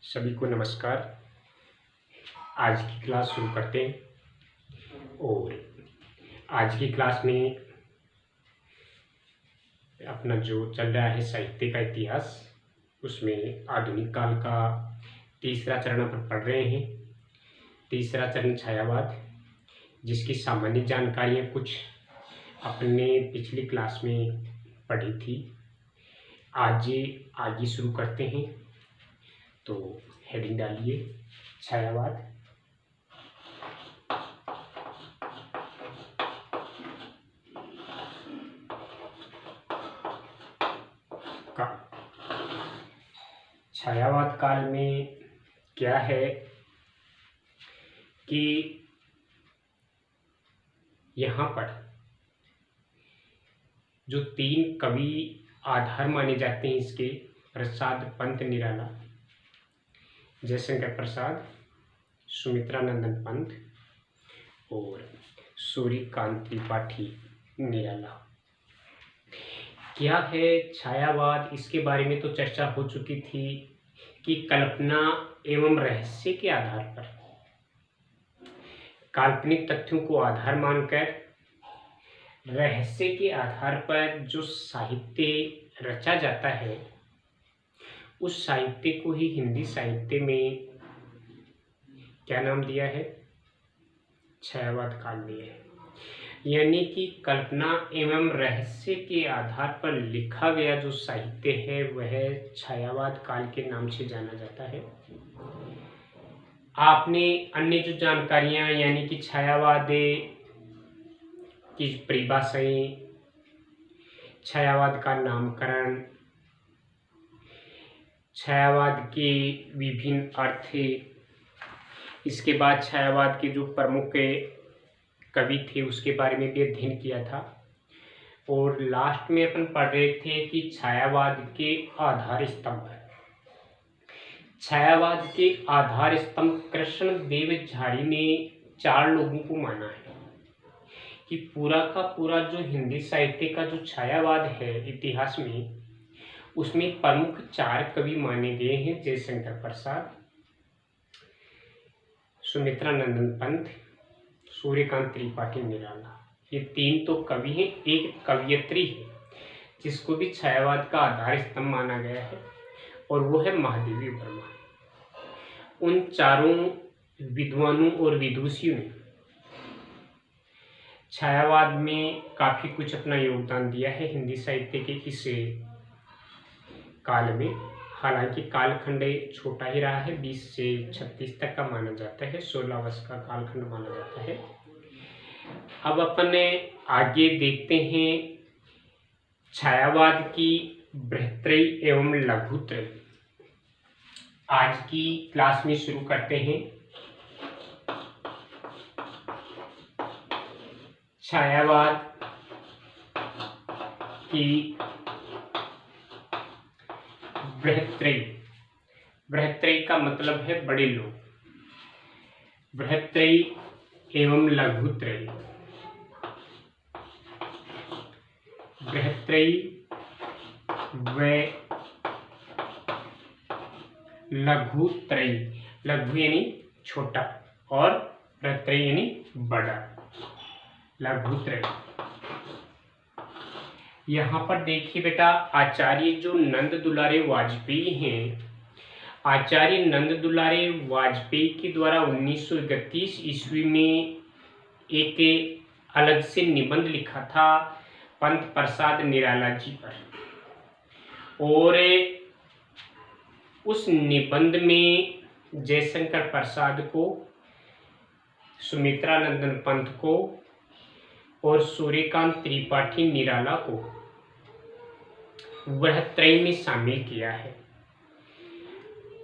सभी को नमस्कार। आज की क्लास शुरू करते हैं और आज की क्लास में अपना जो चल रहा है साहित्य का इतिहास, उसमें आधुनिक काल का तीसरा चरण अपन पढ़ रहे हैं। तीसरा चरण छायावाद, जिसकी सामान्य जानकारियाँ कुछ अपने पिछली क्लास में पढ़ी थी। आज आगे शुरू करते हैं। तो हेडिंग डालिए, छायावाद। छायावाद काल में क्या है कि यहाँ पर जो तीन कवि आधार माने जाते हैं इसके, प्रसाद पंत निराला, जयशंकर प्रसाद, सुमित्रा नंदन पंत और सूर्यकांत त्रिपाठी निराला। क्या है छायावाद? इसके बारे में तो चर्चा हो चुकी थी कि कल्पना एवं रहस्य के आधार पर, काल्पनिक तथ्यों को आधार मानकर रहस्य के आधार पर जो साहित्य रचा जाता है, उस साहित्य को ही हिंदी साहित्य में क्या नाम दिया है? छायावाद काल दिया है। यानी कि कल्पना एवं रहस्य के आधार पर लिखा गया जो साहित्य है वह छायावाद काल के नाम से जाना जाता है। आपने अन्य जो जानकारियां यानी कि छायावाद की परिभाषाएं, छायावाद का नामकरण, छायावाद के विभिन्न अर्थ, इसके बाद छायावाद के जो प्रमुख कवि थे उसके बारे में भी अध्ययन किया था। और लास्ट में अपन पढ़ रहे थे कि छायावाद के आधार स्तंभ, छायावाद के आधार स्तंभ कृष्णदेव झाड़ी ने 4 लोगों को माना है कि पूरा का पूरा जो हिंदी साहित्य का जो छायावाद है इतिहास में, उसमें प्रमुख 4 कवि माने गए हैं। जयशंकर प्रसाद, सुमित्रा नंदन पंत, सूर्यकांत त्रिपाठी निराला। ये 3 तो कवि हैं। एक कवयित्री है जिसको भी छायावाद का आधार स्तंभ माना गया है, और वो है महादेवी वर्मा। उन 4 विद्वानों और विदुषियों ने छायावाद में काफी कुछ अपना योगदान दिया है हिंदी साहित्य के इस काल में। हालांकि कालखंड छोटा ही रहा है, 20 से 36 तक का माना जाता है, 16 वर्ष का कालखंड माना जाता है। अब अपन आगे देखते हैं छायावाद की बृहत्त्रयी एवं लघुत्रयी। आज की क्लास में शुरू करते हैं छायावाद की बृहत्त्रयी। बृहत्त्रयी का मतलब है बड़े लोग। बृहत्त्रयी एवं लघुत्रयी। बृहत्त्रयी व लघुत्रयी। लघु यानी छोटा और बृहत्त्रयी यानी बड़ा। लघुत्रयी। यहाँ पर देखिए बेटा, आचार्य जो नंद दुलारे वाजपेयी हैं, आचार्य नंद दुलारे वाजपेयी के द्वारा 1931 ईस्वी में एक अलग से निबंध लिखा था पंत प्रसाद निराला जी पर, और उस निबंध में जयशंकर प्रसाद को, सुमित्रा नंदन पंत को और सूर्यकांत त्रिपाठी निराला को बृहत्त्रयी में शामिल किया है।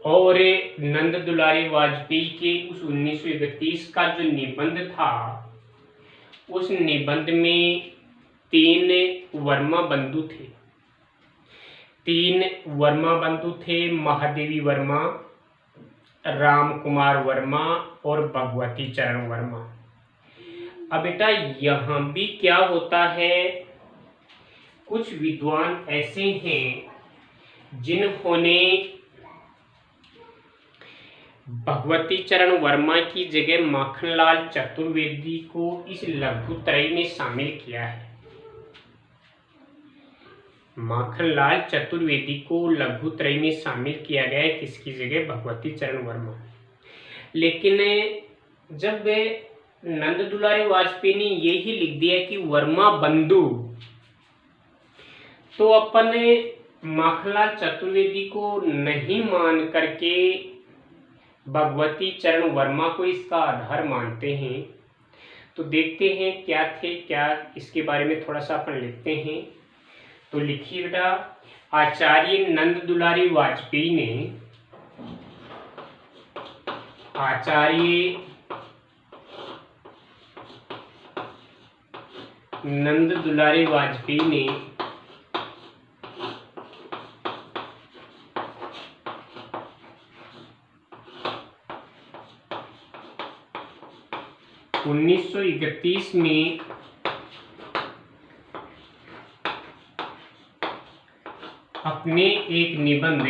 और नंद दुलारे वाजपेयी के उस 1931 का जो निबंध था, उस निबंध में 3 वर्मा बंधु थे। 3 वर्मा बंधु थे, महादेवी वर्मा, राम कुमार वर्मा और भगवती चरण वर्मा। अब बेटा यहाँ भी क्या होता है, कुछ विद्वान ऐसे हैं जिन्होंने भगवती चरण वर्मा की जगह माखनलाल चतुर्वेदी को इस लघुत्रयी में शामिल किया है। माखनलाल चतुर्वेदी को लघुत्रयी में शामिल किया गया है, किसकी जगह? भगवती चरण वर्मा। लेकिन जब नंद दुलारे वाजपेयी ने यही लिख दिया कि वर्मा बंधु, तो अपन माखनलाल चतुर्वेदी को नहीं मान करके भगवती चरण वर्मा को इसका आधार मानते हैं। तो देखते हैं क्या थे, क्या इसके बारे में थोड़ा सा अपन लिखते हैं। तो लिखिए बेटा, आचार्य नंद दुलारी वाजपेयी ने नंद दुलारी वाजपेयी ने उन्नीस सौ 31 में अपने एक निबंध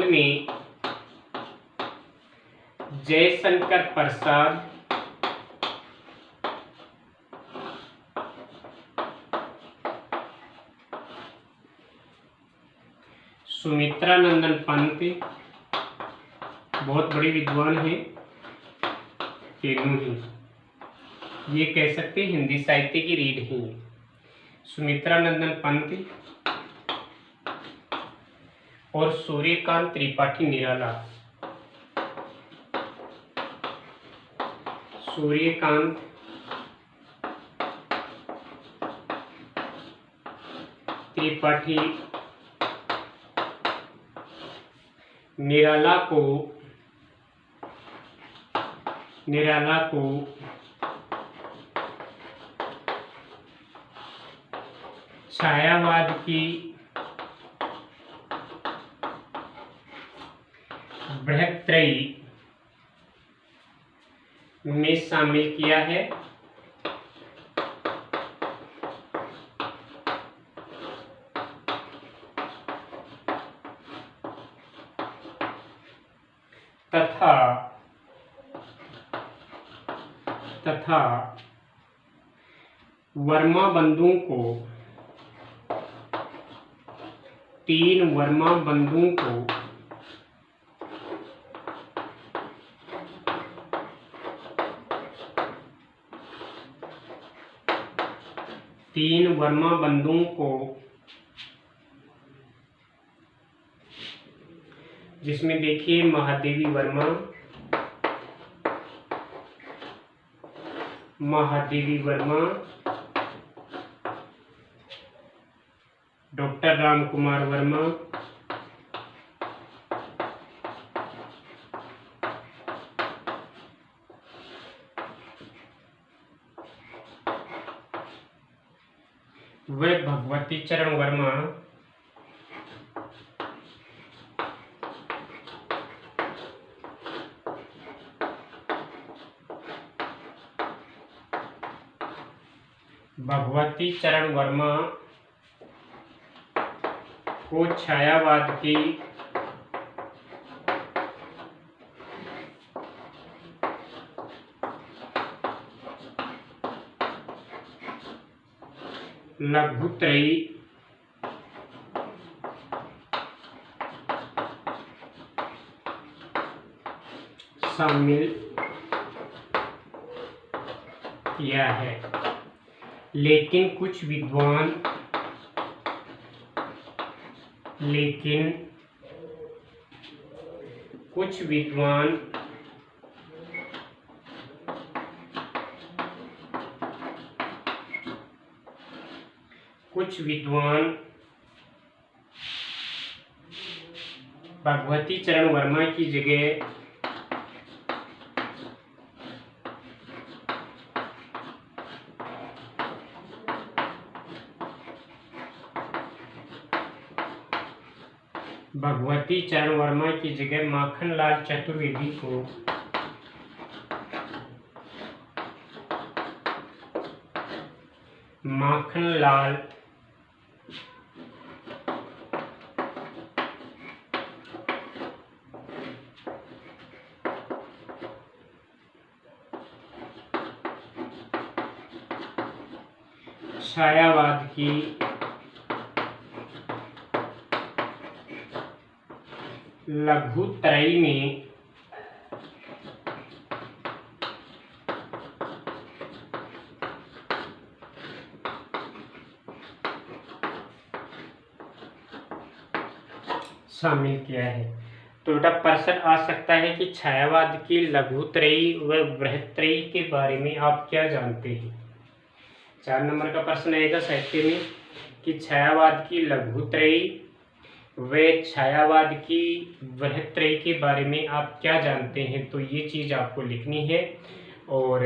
में जयशंकर प्रसाद सुमित्रा नंदन पंत, बहुत बड़े विद्वान हैं, तीनों ही ये कह सकते हैं हिंदी साहित्य की रीढ़ ही है। सुमित्रा नंदन पंत और सूर्यकांत त्रिपाठी निराला। सूर्यकांत त्रिपाठी निराला को छायावाद की बृहत्त्रयी में शामिल किया है। तथा वर्मा बंधुओं को तीन वर्मा बंधुओं को जिसमें देखिए महादेवी वर्मा, डॉक्टर राम कुमार वर्मा, व भगवती चरण वर्मा को छायावाद की लघुत्रयी शामिल किया है। लेकिन कुछ विद्वान भगवती चरण वर्मा की जगह माखनलाल चतुर्वेदी को माखनलाल छायावाद की लघुत्रयी में शामिल किया है। तो बेटा प्रश्न आ सकता है कि छायावाद की लघुत्रयी व बृहत्त्रयी के बारे में आप क्या जानते हैं। 4 नंबर का प्रश्न आएगा साहित्य में कि छायावाद की लघुत्रयी व छायावाद की बृहत्त्रयी के बारे में आप क्या जानते हैं। तो ये चीज़ आपको लिखनी है और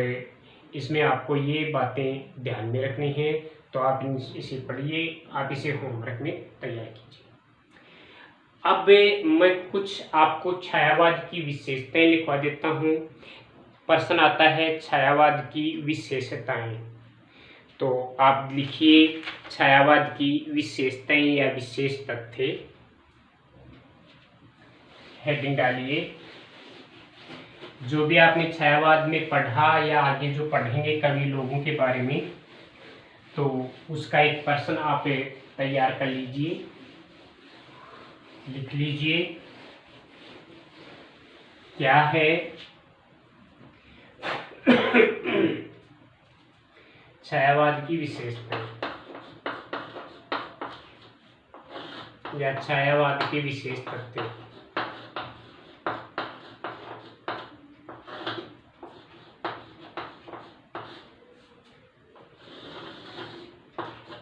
इसमें आपको ये बातें ध्यान में रखनी है। तो आप इसे पढ़िए, आप इसे होमवर्क में तैयार कीजिए। अब मैं कुछ आपको छायावाद की विशेषताएं लिखवा देता हूँ। प्रश्न आता है छायावाद की विशेषताएं, तो आप लिखिए छायावाद की विशेषताएं या विशेष तथ्य, हेडिंग डालिए। जो भी आपने छायावाद में पढ़ा या आगे जो पढ़ेंगे कवि लोगों के बारे में, तो उसका एक प्रश्न आप तैयार कर लीजिए, लिख लीजिए क्या है छायावाद की विशेषता या छायावाद के विशेष तथ्य।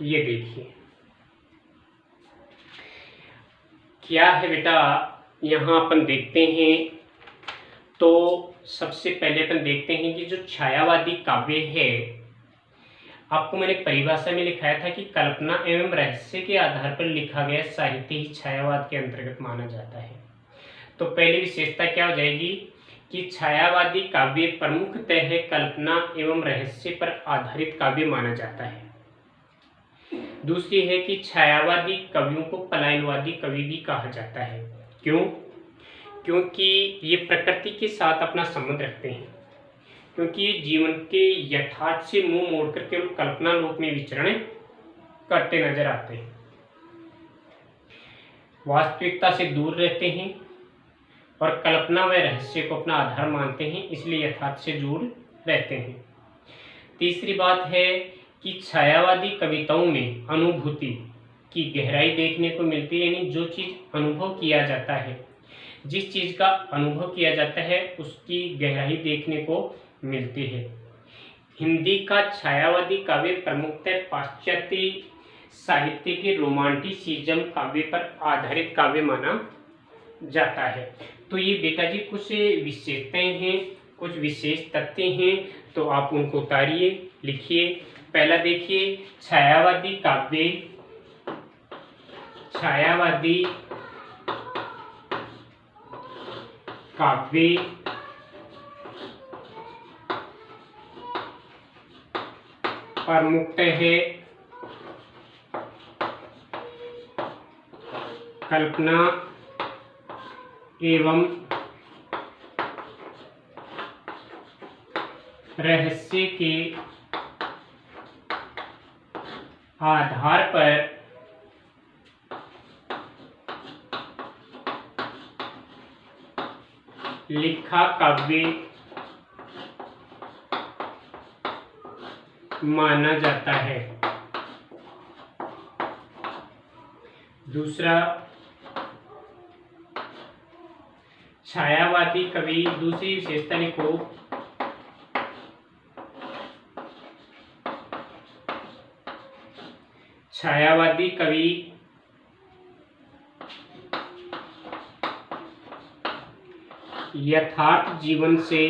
ये देखिए क्या है बेटा, यहाँ अपन देखते हैं। तो सबसे पहले अपन देखते हैं कि जो छायावादी काव्य है, आपको मैंने परिभाषा में लिखाया था कि कल्पना एवं रहस्य के आधार पर लिखा गया साहित्य ही छायावाद के अंतर्गत माना जाता है। तो पहली विशेषता क्या हो जाएगी कि छायावादी काव्य प्रमुखतः कल्पना एवं रहस्य पर आधारित काव्य माना जाता है। दूसरी है कि छायावादी कवियों को पलायनवादी कवि भी कहा जाता है। क्यों? क्योंकि ये प्रकृति के साथ अपना संबंध रखते हैं, क्योंकि ये जीवन के यथार्थ से मुंह मोड़कर केवल कल्पना लोक में विचरण करते नजर आते हैं, वास्तविकता से दूर रहते हैं और कल्पना व रहस्य को अपना आधार मानते हैं, इसलिए यथार्थ से जुड़ रहते हैं। तीसरी बात है कि छायावादी कविताओं में अनुभूति की गहराई देखने को मिलती है, यानी जो चीज अनुभव किया जाता है, जिस चीज का अनुभव किया जाता है उसकी गहराई देखने को मिलती है। हिंदी का छायावादी काव्य प्रमुखतः पाश्चात्य साहित्य के रोमांटिसिज्म काव्य पर आधारित काव्य माना जाता है। तो ये बेटा जी कुछ विशेषताएं हैं, कुछ विशेष तथ्य हैं, तो आप उनको उतारिए, लिखिए। पहला देखिए छायावादी काव्य प्रमुखतः है कल्पना एवं रहस्य के आधार पर लिखा काव्य माना जाता है। दूसरा, छायावादी कवि, दूसरी विशेषता लिखो, छायावादी कवि यथार्थ जीवन से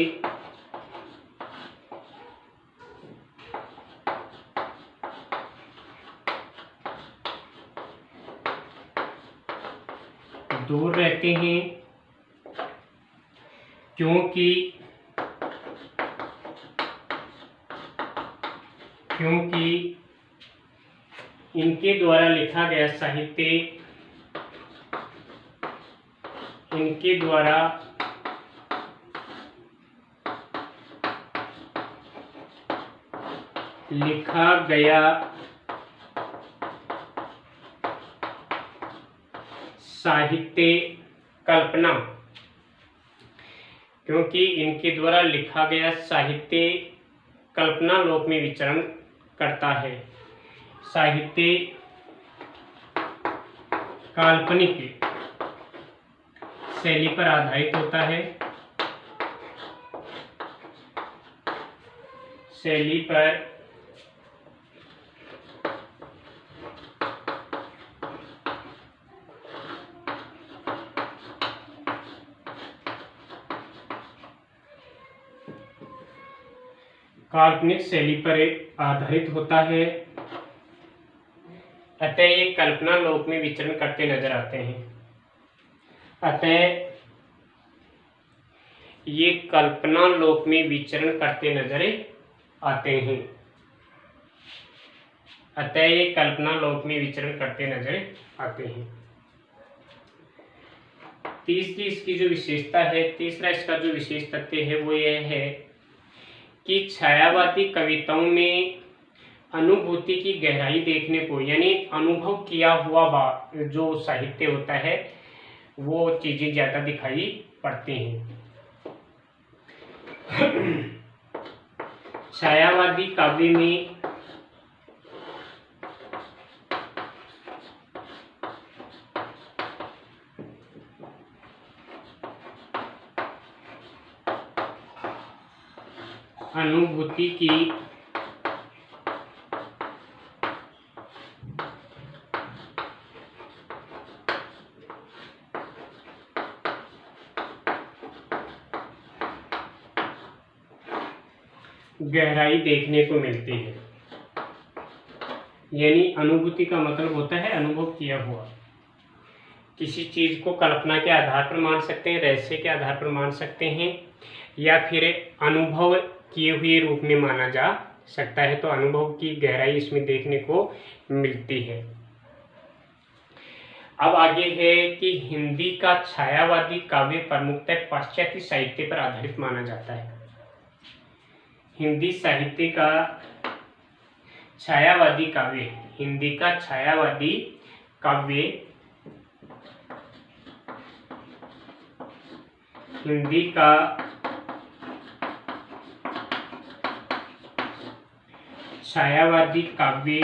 दूर रहते हैं, क्योंकि इनके द्वारा लिखा गया साहित्य, इनके द्वारा लिखा गया साहित्य कल्पना, क्योंकि इनके द्वारा लिखा गया साहित्य कल्पना लोक में विचरण करता है। साहित्य काल्पनिक शैली पर आधारित होता है, शैली पर काल्पनिक शैली पर आधारित होता है, अतः ये कल्पना लोक में विचरण करते नजर आते हैं। अतः ये कल्पना लोक में विचरण करते नजर आते हैं। अतः ये कल्पना लोक में विचरण करते नजर आते हैं। तीसरी इसकी जो विशेषता है, तीसरा इसका जो विशेष तथ्य है वो यह है कि छायावादी कविताओं में अनुभूति की गहराई देखने को, यानी अनुभव किया हुआ जो साहित्य होता है वो चीजें ज्यादा दिखाई पड़ती हैं। छायावादी काव्य में अनुभूति की गहराई देखने को मिलती है। यानी अनुभूति का मतलब होता है अनुभव किया हुआ। किसी चीज को कल्पना के आधार पर मान सकते हैं, रहस्य के आधार पर मान सकते हैं, या फिर अनुभव किए हुए रूप में माना जा सकता है। तो अनुभव की गहराई इसमें देखने को मिलती है। अब आगे है कि हिंदी का छायावादी काव्य प्रमुखतः पाश्चात्य साहित्य पर आधारित माना जाता है। हिंदी साहित्य का छायावादी काव्य, हिंदी का छायावादी काव्य, हिंदी का छायावादी काव्य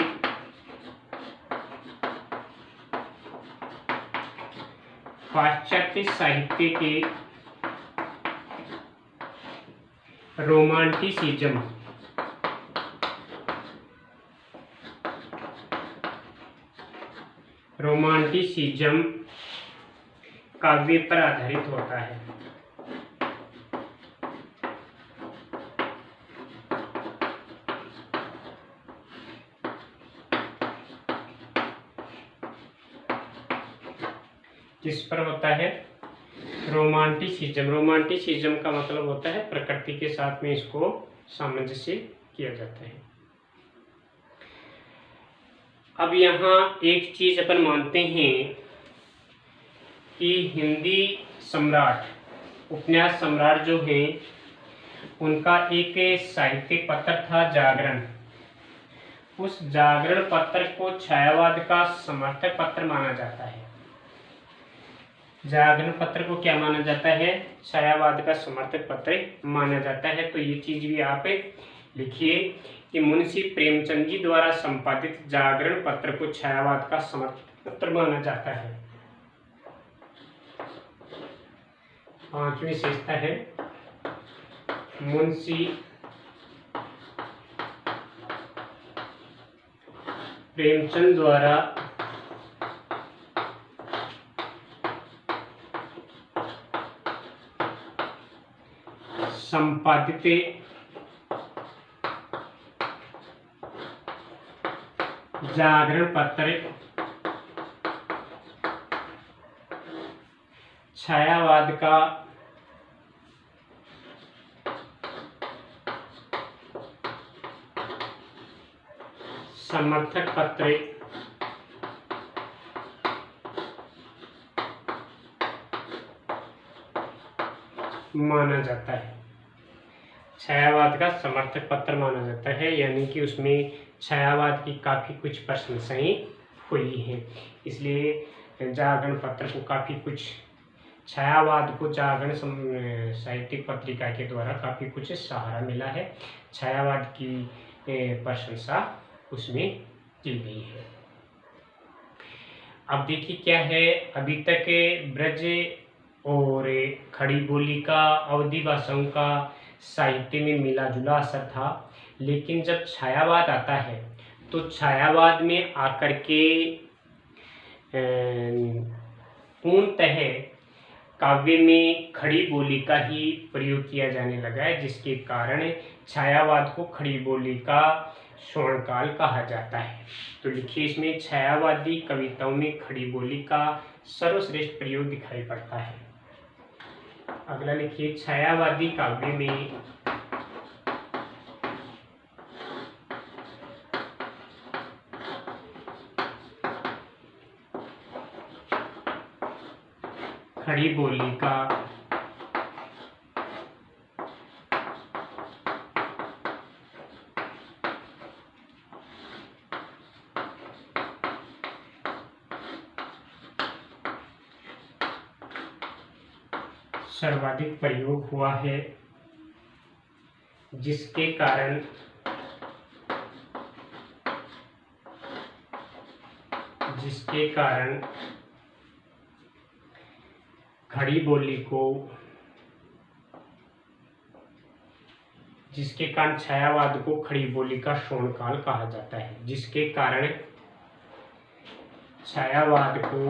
पाश्चात्य साहित्य के रोमांटिसिज्म काव्य पर आधारित होता है। किस पर होता है? रोमांटिसिज्म। रोमांटिसिज्म का मतलब होता है प्रकृति के साथ में इसको सामंजस्य किया जाता है। अब यहाँ एक चीज अपन मानते हैं कि हिंदी सम्राट, उपन्यास सम्राट जो हैं, उनका एक साहित्यिक पत्र था जागरण। उस जागरण पत्र को छायावाद का समर्थक पत्र माना जाता है। जागरण पत्र को क्या माना जाता है? छायावाद का समर्थक पत्र माना जाता है। तो ये चीज भी आप लिखिए कि मुंशी प्रेमचंद जी द्वारा संपादित जागरण पत्र को छायावाद का समर्थक पत्र माना जाता है। पांचवी विशेषता है मुंशी प्रेमचंद द्वारा संपादित जागरण पत्र छायावाद का समर्थक पत्र माना जाता है, छायावाद का समर्थक पत्र माना जाता है, यानी कि उसमें छायावाद की काफ़ी कुछ प्रशंसाएं हुई हैं। इसलिए जागरण पत्र को काफ़ी कुछ, छायावाद को जागरण साहित्यिक पत्रिका के द्वारा काफ़ी कुछ सहारा मिला है, छायावाद की प्रशंसा उसमें की गई है। अब देखिए क्या है, अभी तक ब्रज और खड़ी बोली का, अवधी भाषाओं का साहित्य में मिला जुला असर था, लेकिन जब छायावाद आता है तो छायावाद में आकर के पूर्णतः काव्य में खड़ी बोली का ही प्रयोग किया जाने लगा है, जिसके कारण छायावाद को खड़ी बोली का स्वर्णकाल कहा जाता है। तो लिखिए, इसमें छायावादी कविताओं में खड़ी बोली का सर्वश्रेष्ठ प्रयोग दिखाई पड़ता है। अगला लिखिए, छायावादी काव्य में खड़ी बोली का सर्वाधिक प्रयोग हुआ है, जिसके कारण खड़ी बोली को, जिसके कारण छायावाद को खड़ी बोली का स्वर्णकाल कहा जाता है, जिसके कारण छायावाद को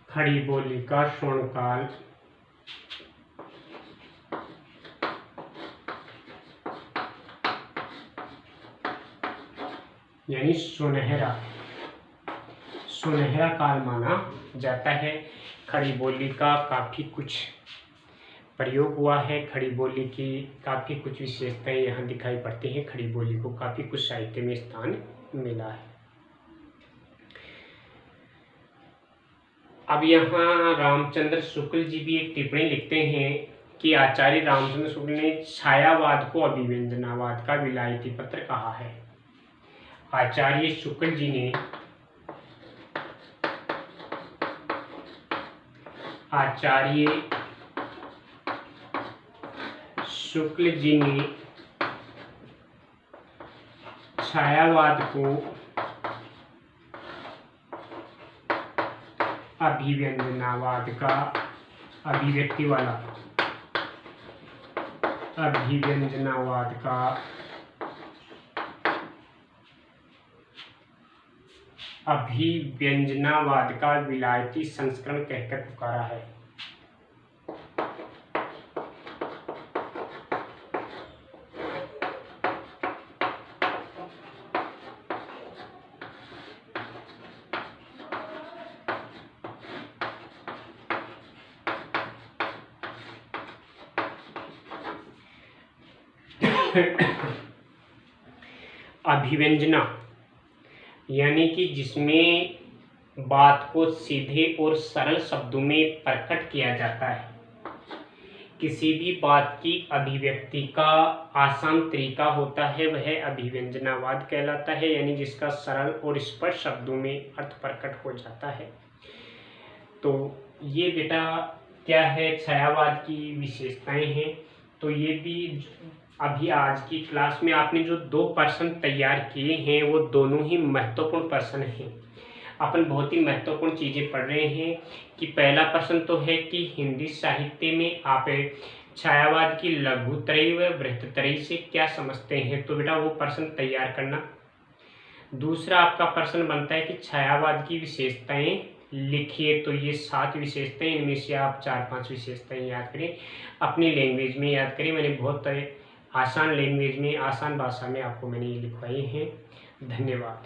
खड़ी बोली का स्वर्णकाल यानी सुनहरा काल माना जाता है। खड़ी बोली का काफ़ी कुछ प्रयोग हुआ है, खड़ी बोली की काफ़ी कुछ विशेषताएं यहाँ दिखाई पड़ती हैं, खड़ी बोली को काफ़ी कुछ साहित्य में स्थान मिला है। अब यहाँ रामचंद्र शुक्ल जी भी एक टिप्पणी लिखते हैं कि आचार्य रामचंद्र शुक्ल ने छायावाद को अभिव्यंजनावाद का विलायती पत्र कहा है। आचार्य शुक्ल जी ने छायावाद को अभिव्यंजनावाद का, अभिव्यंजनावाद का विलायती संस्करण कहकर पुकारा है। अभिव्यंजना यानी कि जिसमें बात को सीधे और सरल शब्दों में प्रकट किया जाता है। किसी भी बात की अभिव्यक्ति का आसान तरीका होता है, वह अभिव्यंजनावाद कहलाता है, यानी जिसका सरल और स्पष्ट शब्दों में अर्थ प्रकट हो जाता है। तो ये बेटा क्या है, छायावाद की विशेषताएं हैं। तो ये भी अभी आज की क्लास में आपने जो 2 प्रश्न तैयार किए हैं, वो दोनों ही महत्वपूर्ण प्रश्न हैं। अपन बहुत ही महत्वपूर्ण चीज़ें पढ़ रहे हैं कि पहला प्रश्न तो है कि हिंदी साहित्य में आप छायावाद की लघुत्रयी व बृहत्त्रयी से क्या समझते हैं, तो बेटा वो प्रश्न तैयार करना। दूसरा आपका प्रश्न बनता है कि छायावाद की विशेषताएं लिखिए। तो ये 7 विशेषताएं, इनमें से आप 4-5 विशेषताएं याद करें, अपनी लैंग्वेज में याद करें। मैंने बहुत आसान लैंग्वेज में, आसान भाषा में आपको मैंने ये लिखवाई हैं। धन्यवाद।